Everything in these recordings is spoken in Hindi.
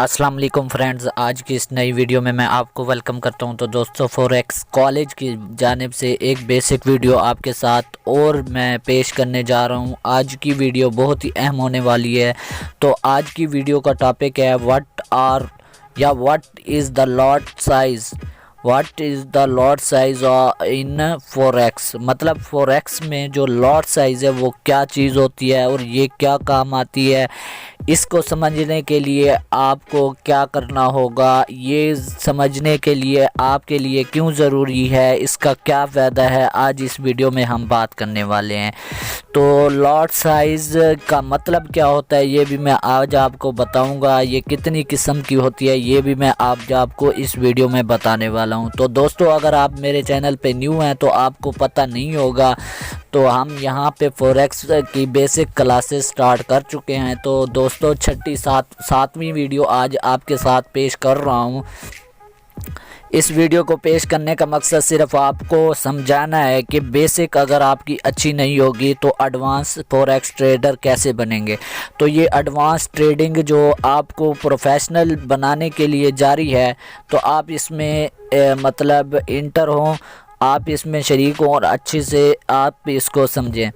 अस्सलाम वालेकुम फ्रेंड्स, आज की इस नई वीडियो में मैं आपको वेलकम करता हूं। तो दोस्तों, फॉरेक्स कॉलेज की जानिब से एक बेसिक वीडियो आपके साथ और मैं पेश करने जा रहा हूं। आज की वीडियो बहुत ही अहम होने वाली है। तो आज की वीडियो का टॉपिक है what is the lot size. What is the lot size in forex, मतलब फॉरेक्स में जो लॉट साइज़ है वो क्या चीज़ होती है और ये क्या काम आती है। इसको समझने के लिए आपको क्या करना होगा, ये समझने के लिए आपके लिए क्यों ज़रूरी है, इसका क्या फ़ायदा है, आज इस वीडियो में हम बात करने वाले हैं। तो लॉट साइज़ का मतलब क्या होता है ये भी मैं आज आपको बताऊंगा। ये कितनी किस्म की होती है ये भी मैं आज आपको इस वीडियो में बताने वाला हूं। तो दोस्तों, अगर आप मेरे चैनल पे न्यू हैं तो आपको पता नहीं होगा, तो हम यहाँ पे फॉरेक्स की बेसिक क्लासेस स्टार्ट कर चुके हैं। तो दोस्तों, सातवीं वीडियो आज आपके साथ पेश कर रहा हूँ। इस वीडियो को पेश करने का मकसद सिर्फ आपको समझाना है कि बेसिक अगर आपकी अच्छी नहीं होगी तो एडवांस फॉरेक्स ट्रेडर कैसे बनेंगे। तो ये एडवांस ट्रेडिंग जो आपको प्रोफेशनल बनाने के लिए जारी है, तो आप इसमें मतलब इंटर हों, आप इसमें शरीक हों और अच्छे से आप इसको समझें।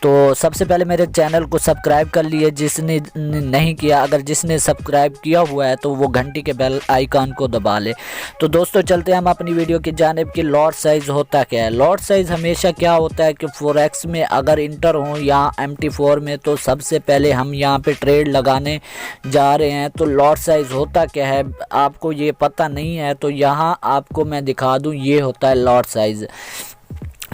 तो सबसे पहले मेरे चैनल को सब्सक्राइब कर लिए जिसने नहीं किया। अगर जिसने सब्सक्राइब किया हुआ है तो वो घंटी के बेल आइकन को दबा ले। तो दोस्तों, चलते हैं हम अपनी वीडियो की जानिब कि लॉट साइज़ होता क्या है। लॉट साइज़ हमेशा क्या होता है कि फॉरेक्स में अगर इंटर हों या MT4 में, तो सबसे पहले हम यहाँ पे ट्रेड लगाने जा रहे हैं। तो लॉट साइज़ होता क्या है आपको ये पता नहीं है, तो यहाँ आपको मैं दिखा दूँ। ये होता है लॉट साइज़।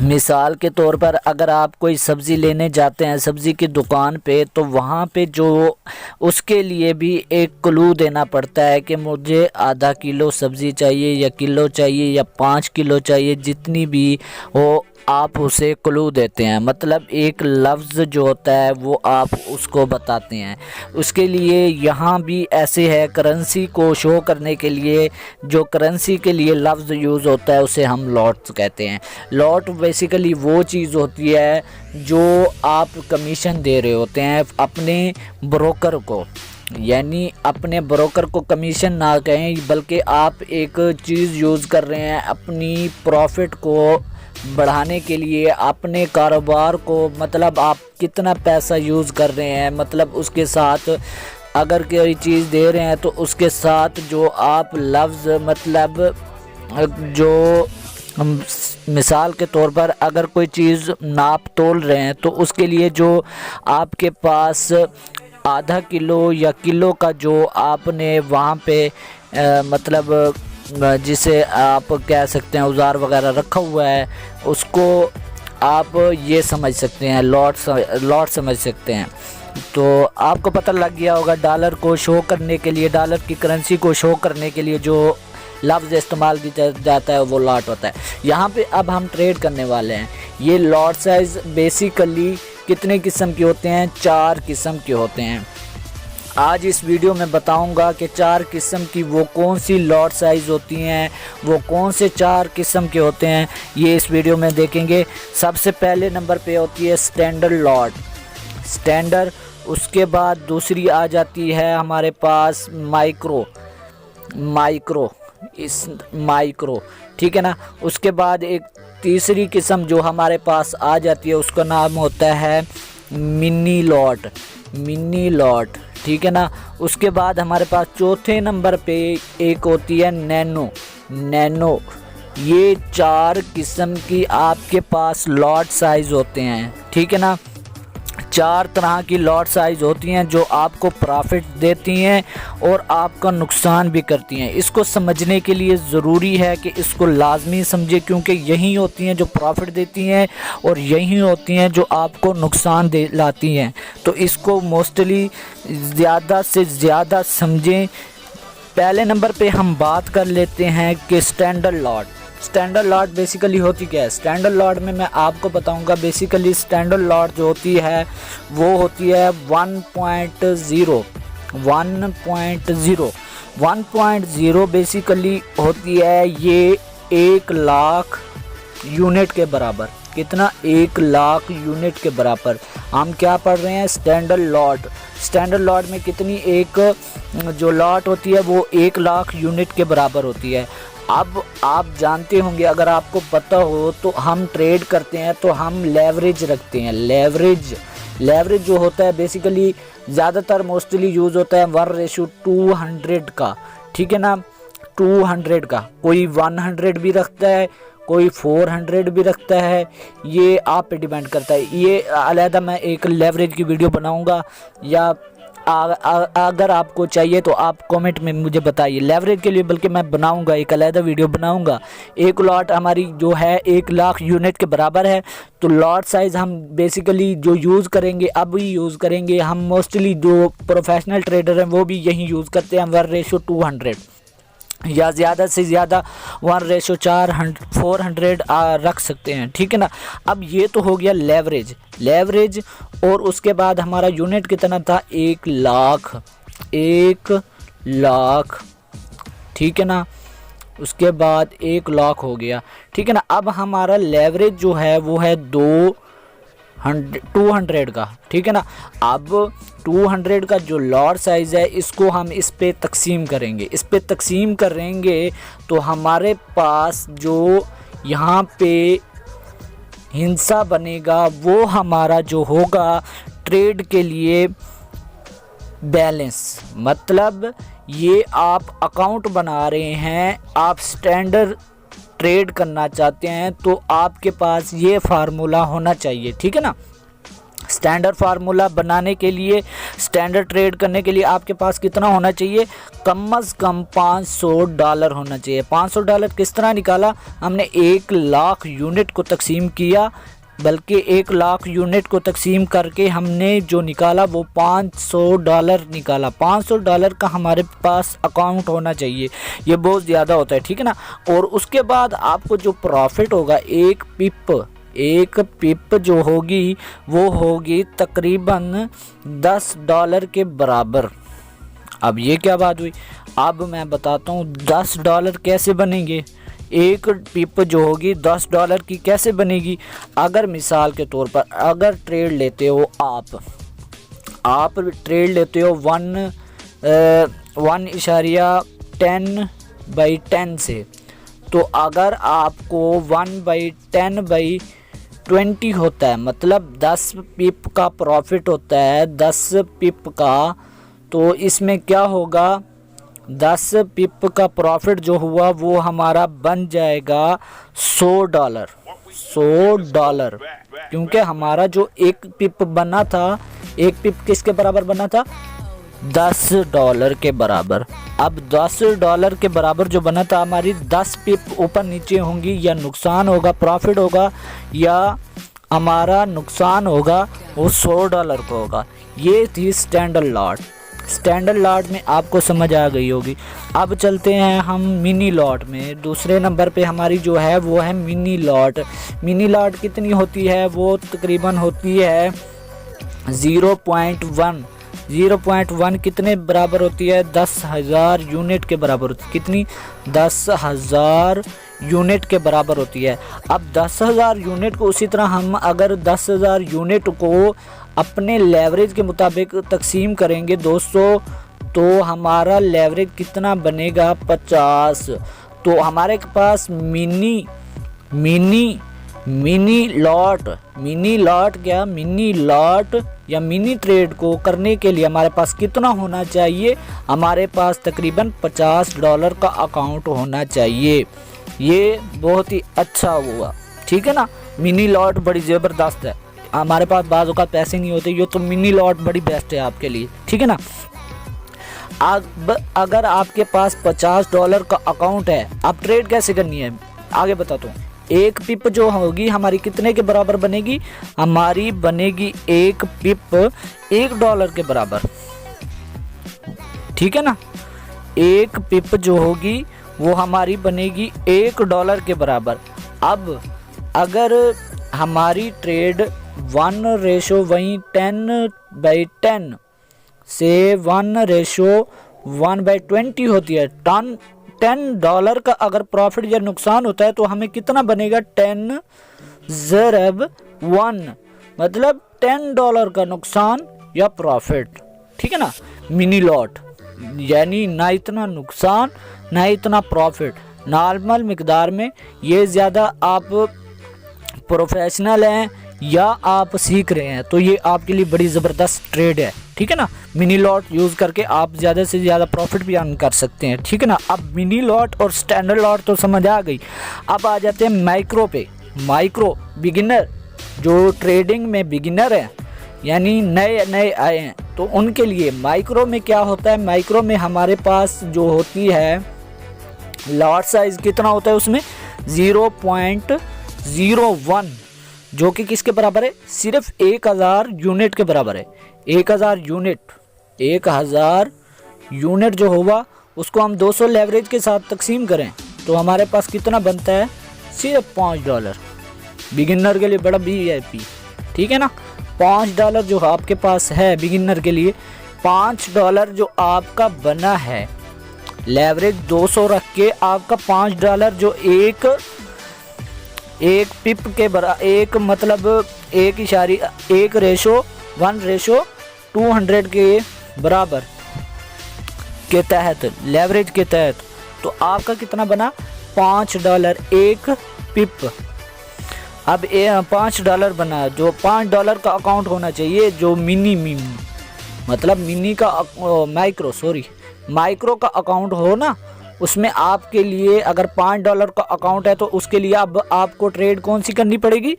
मिसाल के तौर पर अगर आप कोई सब्ज़ी लेने जाते हैं सब्ज़ी की दुकान पे, तो वहाँ पे जो उसके लिए भी एक क्लू देना पड़ता है कि मुझे आधा किलो सब्ज़ी चाहिए या किलो चाहिए या 5 किलो चाहिए, जितनी भी हो आप उसे क्लू देते हैं। मतलब एक लफ्ज़ जो होता है वो आप उसको बताते हैं। उसके लिए यहाँ भी ऐसे है, करेंसी को शो करने के लिए जो करेंसी के लिए लफ्ज़ यूज़ होता है उसे हम लॉट्स कहते हैं। लॉट बेसिकली वो चीज़ होती है जो आप कमीशन दे रहे होते हैं अपने ब्रोकर को, यानी अपने ब्रोकर को कमीशन ना कहें बल्कि आप एक चीज़ यूज़ कर रहे हैं अपनी प्रॉफिट को बढ़ाने के लिए, अपने कारोबार को, मतलब आप कितना पैसा यूज़ कर रहे हैं, मतलब उसके साथ अगर कोई चीज़ दे रहे हैं तो उसके साथ जो आप लफ्ज़, मतलब जो मिसाल के तौर पर अगर कोई चीज़ नाप तोल रहे हैं तो उसके लिए जो आपके पास आधा किलो या किलो का जो आपने वहाँ पे मतलब जिसे आप कह सकते हैं औजार वगैरह रखा हुआ है, उसको आप ये समझ सकते हैं लॉट समझ सकते हैं। तो आपको पता लग गया होगा, डॉलर को शो करने के लिए, डॉलर की करेंसी को शो करने के लिए जो लफ्ज़ इस्तेमाल किया जाता है वो लॉट होता है। यहाँ पे अब हम ट्रेड करने वाले हैं। ये लॉट साइज़ बेसिकली कितने किस्म के होते हैं? 4 किस्म के होते हैं। आज इस वीडियो में बताऊंगा कि 4 किस्म की वो कौन सी लॉट साइज़ होती हैं, वो कौन से 4 किस्म के होते हैं, ये इस वीडियो में देखेंगे। सबसे पहले नंबर पे होती है स्टैंडर्ड लॉट, स्टैंडर्ड। उसके बाद दूसरी आ जाती है हमारे पास माइक्रो, ठीक है ना। उसके बाद एक तीसरी किस्म जो हमारे पास आ जाती है उसका नाम होता है मिनी लॉट, ठीक है ना। उसके बाद हमारे पास चौथे नंबर पे एक होती है नैनो। ये 4 किस्म की आपके पास लॉट साइज़ होते हैं, ठीक है ना। 4 तरह की लॉट साइज़ होती हैं जो आपको प्रॉफिट देती हैं और आपका नुकसान भी करती हैं। इसको समझने के लिए ज़रूरी है कि इसको लाजमी समझे, क्योंकि यही होती हैं जो प्रॉफिट देती हैं और यही होती हैं जो आपको नुकसान दे लाती हैं। तो इसको मोस्टली ज़्यादा से ज़्यादा समझें। पहले नंबर पे हम बात कर लेते हैं कि स्टैंडर्ड लॉट बेसिकली होती क्या है। स्टैंडर्ड लॉट में मैं आपको बताऊंगा। बेसिकली स्टैंडर्ड लॉट जो होती है वो होती है 1.0 बेसिकली होती है ये 1 लाख यूनिट के बराबर। कितना? 1 लाख यूनिट के बराबर। हम क्या पढ़ रहे हैं, स्टैंडर्ड लॉट। स्टैंडर्ड लॉट में कितनी, एक जो लॉट होती है वो 1 लाख यूनिट के बराबर होती है। अब आप जानते होंगे, अगर आपको पता हो तो हम ट्रेड करते हैं तो हम लेवरेज रखते हैं। लेवरेज जो होता है बेसिकली ज़्यादातर मोस्टली यूज़ होता है 1:200 का, ठीक है ना, 200 का। कोई 100 भी रखता है, कोई 400 भी रखता है, ये आप पे डिपेंड करता है। ये अलहदा मैं एक लेवरेज की वीडियो बनाऊंगा, या अगर आपको चाहिए तो आप कमेंट में मुझे बताइए। लेवरेज के लिए बल्कि मैं बनाऊंगा, एक अलहदा वीडियो बनाऊंगा। एक लॉट हमारी जो है 1 लाख यूनिट के बराबर है, तो लॉट साइज़ हम बेसिकली जो यूज़ करेंगे, अभी यूज़ करेंगे हम, मोस्टली जो प्रोफेशनल ट्रेडर हैं वो भी यही यूज़ करते हैं 1:200, या ज़्यादा से ज़्यादा 1:400 रख सकते हैं, ठीक है ना। अब ये तो हो गया लेवरेज। और उसके बाद हमारा यूनिट कितना था, 1 लाख, ठीक है ना। उसके बाद 1 लाख हो गया, ठीक है ना। अब हमारा लेवरेज जो है वो है 200 का, ठीक है ना। अब 200 का जो लॉट साइज़ है, इसको हम इस पे तकसीम करेंगे तो हमारे पास जो यहाँ पे हिस्सा बनेगा वो हमारा जो होगा ट्रेड के लिए बैलेंस। मतलब ये आप अकाउंट बना रहे हैं, आप स्टैंडर्ड ट्रेड करना चाहते हैं तो आपके पास ये फार्मूला होना चाहिए, ठीक है ना। स्टैंडर्ड फार्मूला बनाने के लिए, स्टैंडर्ड ट्रेड करने के लिए आपके पास कितना होना चाहिए, कम अज़ कम $500 होना चाहिए। $500 किस तरह निकाला हमने, 1 लाख यूनिट को तकसीम किया, बल्कि 1 लाख यूनिट को तकसीम करके हमने जो निकाला वो $500 निकाला। $500 का हमारे पास अकाउंट होना चाहिए, ये बहुत ज़्यादा होता है, ठीक है ना। और उसके बाद आपको जो प्रॉफिट होगा, एक पिप जो होगी वो होगी तकरीबन $10 के बराबर। अब ये क्या बात हुई, अब मैं बताता हूँ $10 कैसे बनेंगे। एक पिप जो होगी $10 की कैसे बनेगी। अगर मिसाल के तौर पर अगर ट्रेड लेते हो आप ट्रेड लेते हो 1.10/10 से, तो अगर आपको 1/10/20 होता है, मतलब 10 पिप का प्रॉफिट होता है, 10 पिप का, तो इसमें क्या होगा, 10 पिप का प्रॉफिट जो हुआ वो हमारा बन जाएगा $100, क्योंकि हमारा जो एक पिप बना था, एक पिप किसके बराबर बना था, $10 के बराबर। अब $10 के बराबर जो बना था, हमारी 10 पिप ऊपर नीचे होंगी, या नुकसान होगा, प्रॉफिट होगा, या हमारा नुकसान होगा वो $100 का होगा। ये थी स्टैंडर्ड लॉट में आपको समझ आ गई होगी। अब चलते हैं हम मिनी लॉट में। दूसरे नंबर पे हमारी जो है वो है मिनी लॉट कितनी होती है, वो तकरीबन होती है 0.1 कितने बराबर होती है, 10,000 यूनिट के बराबर होती है। कितनी, 10,000 यूनिट के बराबर होती है। अब 10,000 यूनिट को उसी तरह हम अगर 10,000 यूनिट को अपने लेवरेज के मुताबिक तकसीम करेंगे दोस्तों, तो हमारा लेवरेज कितना बनेगा, 50। तो हमारे पास मिनी लॉट या मिनी ट्रेड को करने के लिए हमारे पास कितना होना चाहिए, हमारे पास तकरीबन $50 का अकाउंट होना चाहिए। ये बहुत ही अच्छा हुआ, ठीक है ना। मिनी लॉट बड़ी ज़बरदस्त है, हमारे पास बाज़ औक़ात पैसे नहीं होते, ये तो मिनी लॉट बड़ी बेस्ट है आपके लिए, ठीक है ना। अब अगर आपके पास $50 का अकाउंट है, आप ट्रेड कैसे करनी है आगे बताता हूँ। एक पिप जो होगी हमारी कितने के बराबर बनेगी, हमारी बनेगी एक पिप $1 के बराबर, ठीक है ना। एक पिप जो होगी वो हमारी बनेगी $1 के बराबर। अब अगर हमारी ट्रेड 1:10/10 से 1:1/20 होती है, $10 का अगर प्रॉफिट या नुकसान होता है तो हमें कितना बनेगा, 10/1, मतलब $10 का नुकसान या प्रॉफिट, ठीक है ना। मिनी लॉट यानी ना इतना नुकसान ना इतना प्रॉफिट, नॉर्मल मिकदार में। ये ज़्यादा आप प्रोफेशनल हैं या आप सीख रहे हैं तो ये आपके लिए बड़ी ज़बरदस्त ट्रेड है, ठीक है ना। मिनी लॉट यूज़ करके आप ज़्यादा से ज़्यादा प्रॉफिट भी अर्न कर सकते हैं, ठीक है ना। अब मिनी लॉट और स्टैंडर्ड लॉट तो समझ आ गई। अब आ जाते हैं माइक्रो पे। माइक्रो बिगिनर, जो ट्रेडिंग में बिगिनर हैं यानी नए नए आए हैं, तो उनके लिए माइक्रो में क्या होता है। माइक्रो में हमारे पास जो होती है लॉट साइज़ कितना होता है, उसमें 0.01, जो कि किसके बराबर है, सिर्फ 1000 यूनिट के बराबर है। 1000 यूनिट जो होगा उसको हम 200 लेवरेज के साथ तकसीम करें तो हमारे पास कितना बनता है, सिर्फ $5। बिगिनर के लिए बड़ा VIP, ठीक है ना। $5 जो आपके पास है बिगिनर के लिए, $5 जो आपका बना है, लेवरेज 200 रख के आपका $5 जो एक पिप के बराबर, एक मतलब 1:1:200 के बराबर के तहत, लेवरेज के तहत, तो आपका कितना बना, $5 एक पिप। अब $5 बना, जो $5 का अकाउंट होना चाहिए, जो मिनी मतलब मिनी का माइक्रो का अकाउंट हो ना, उसमें आपके लिए अगर $5 का अकाउंट है तो उसके लिए अब आपको ट्रेड कौन सी करनी पड़ेगी,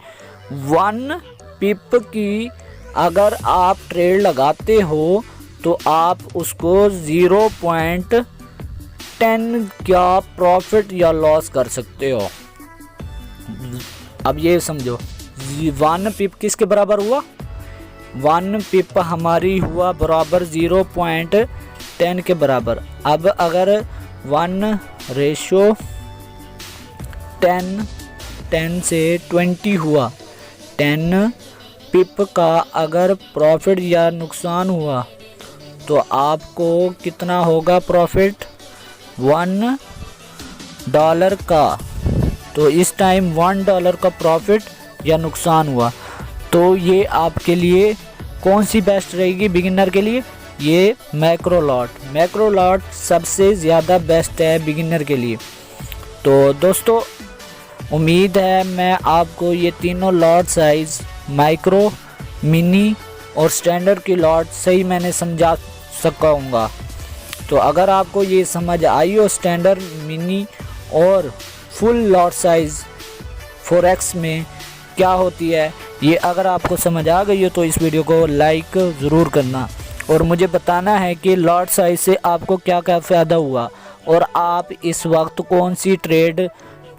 1 पिप की अगर आप ट्रेड लगाते हो तो आप उसको 0.10 क्या प्रॉफिट या लॉस कर सकते हो। अब ये समझो 1 पिप किसके बराबर हुआ, 1 पिप हमारी हुआ बराबर 0.10 के बराबर। अब अगर 1:10 से 20 हुआ, 10 पिप का अगर प्रॉफिट या नुकसान हुआ तो आपको कितना होगा प्रॉफिट, $1 का। तो इस टाइम $1 का प्रॉफिट या नुकसान हुआ, तो ये आपके लिए कौन सी बेस्ट रहेगी बिगिनर के लिए, ये मैक्रो लॉट सबसे ज़्यादा बेस्ट है बिगिनर के लिए। तो दोस्तों उम्मीद है मैं आपको ये तीनों लॉट साइज़, माइक्रो, मिनी और स्टैंडर्ड की लॉट सही मैंने समझा सकूँगा। तो अगर आपको ये समझ आई हो स्टैंडर्ड, मिनी और फुल लॉट साइज़ फॉरेक्स में क्या होती है, ये अगर आपको समझ आ गई हो तो इस वीडियो को लाइक ज़रूर करना और मुझे बताना है कि लॉट साइज़ से आपको क्या क्या फ़ायदा हुआ और आप इस वक्त कौन सी ट्रेड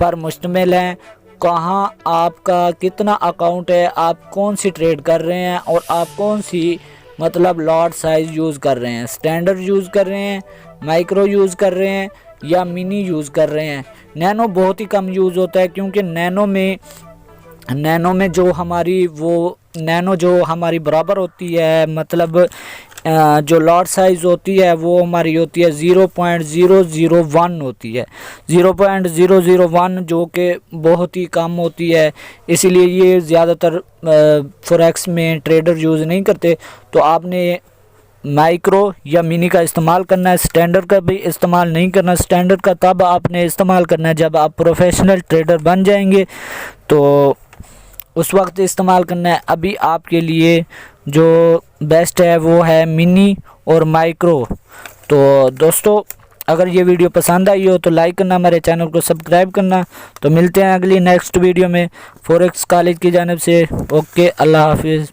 पर मुश्तमिल हैं, कहाँ आपका कितना अकाउंट है, आप कौन सी ट्रेड कर रहे हैं और आप कौन सी मतलब लॉट साइज़ यूज़ कर रहे हैं, स्टैंडर्ड यूज़ कर रहे हैं, माइक्रो यूज़ कर रहे हैं या मिनी यूज़ कर रहे हैं। नैनो बहुत ही कम यूज़ होता है क्योंकि नैनो में जो हमारी बराबर होती है, मतलब जो लॉट साइज़ होती है वो हमारी होती है 0.001 होती है, 0.001 जो कि बहुत ही कम होती है। इसीलिए ये ज़्यादातर फॉरेक्स में ट्रेडर यूज़ नहीं करते। तो आपने माइक्रो या मिनी का इस्तेमाल करना है, स्टैंडर्ड का भी इस्तेमाल नहीं करना। स्टैंडर्ड का तब आपने इस्तेमाल करना है जब आप प्रोफेशनल ट्रेडर बन जाएंगे, तो उस वक्त इस्तेमाल करना है। अभी आपके लिए जो बेस्ट है वो है मिनी और माइक्रो। तो दोस्तों अगर ये वीडियो पसंद आई हो तो लाइक करना, हमारे चैनल को सब्सक्राइब करना। तो मिलते हैं अगली नेक्स्ट वीडियो में फॉरेक्स कॉलेज की जानिब से। ओके, अल्लाह हाफिज़।